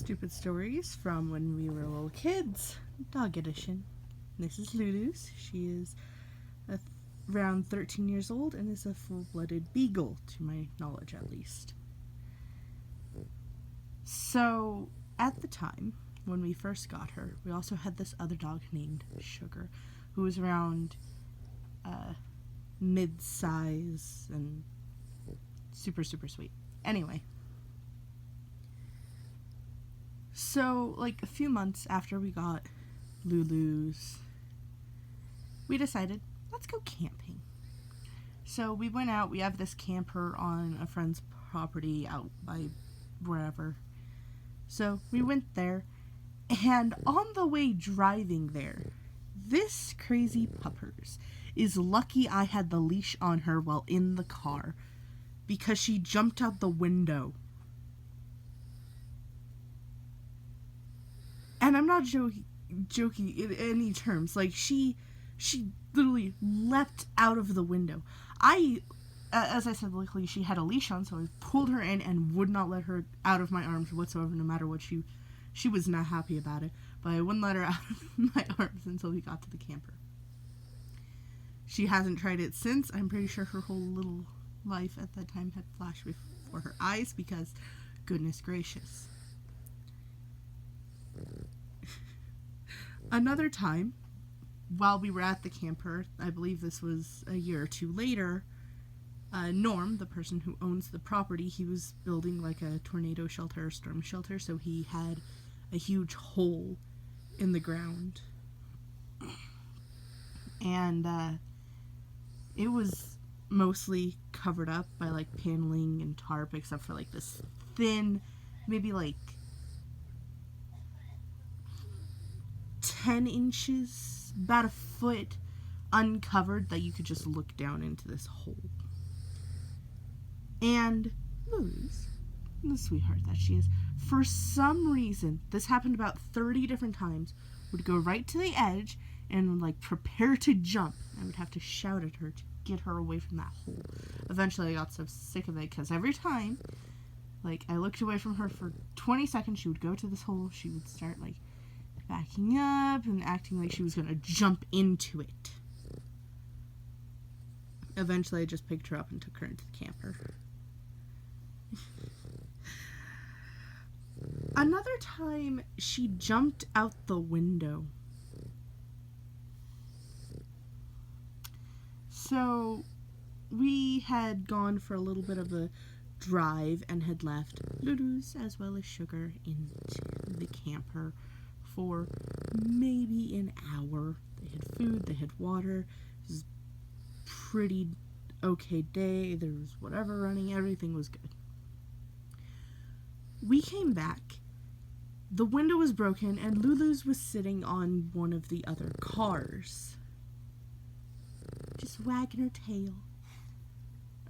Stupid stories from when we were little kids, dog edition. This is Luelues. She is around 13 years old and is a full-blooded beagle, to my knowledge at least. So, at the time, when we first got her, we also had this other dog named Sugar, who was around mid-size and super, super sweet. Anyway. So, like, a few months after we got Luelues, we decided, let's go camping. So we went out. We have this camper on a friend's property out by wherever. So we went there, and on the way driving there, this crazy puppers is lucky I had the leash on her while in the car, because she jumped out the window. And I'm not joking in any terms. Like, she literally leapt out of the window. As I said, luckily she had a leash on, so I pulled her in and would not let her out of my arms whatsoever, no matter what. She was not happy about it, but I wouldn't let her out of my arms until we got to the camper. She hasn't tried it since. I'm pretty sure her whole little life at that time had flashed before her eyes, because goodness gracious. Another time, while we were at the camper, I believe this was a year or two later, Norm, the person who owns the property, he was building like a tornado shelter or storm shelter, so he had a huge hole in the ground. And it was mostly covered up by like paneling and tarp, except for like this thin, maybe like 10 inches, about a foot, uncovered, that you could just look down into this hole. And Luelues, the sweetheart that she is, for some reason, this happened about 30 different times, would go right to the edge and like prepare to jump. I would have to shout at her to get her away from that hole. Eventually I got so sick of it, because every time, like, I looked away from her for 20 seconds, she would go to this hole, she would start like backing up and acting like she was going to jump into it. Eventually I just picked her up and took her into the camper. Another time, she jumped out the window. So, we had gone for a little bit of a drive and had left Luelues as well as Sugar into the camper for maybe an hour. They had food, they had water. It was a pretty okay day. There was whatever running, everything was good. We came back. The window was broken, and Luelues was sitting on one of the other cars, just wagging her tail.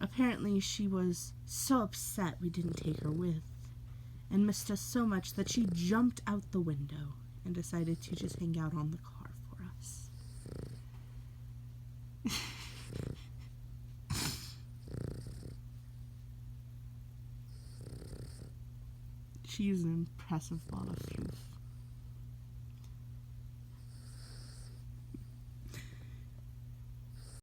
Apparently, she was so upset we didn't take her with, and missed us so much that she jumped out the window and decided to just hang out on the car for us. She's an impressive ball of fluff.